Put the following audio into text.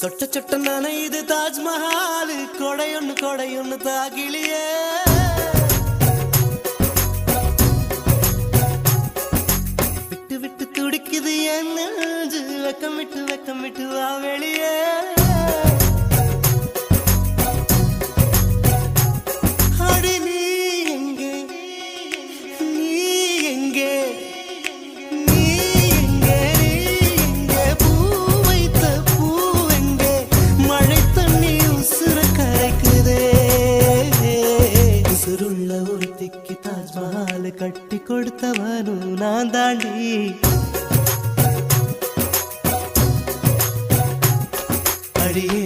சொட்ட சொட்ட நனையுது தாஜ்மஹால் கொடையொன்னு தாகிலியே விட்டு விட்டு துடிக்குது என் நெஞ்சு வெக்கம் விட்டு வா வெளியே அடி நீ எங்கே தாஜ்மஹால் கட்டி கொடுத்தவனும் நான் தாண்டி அடியே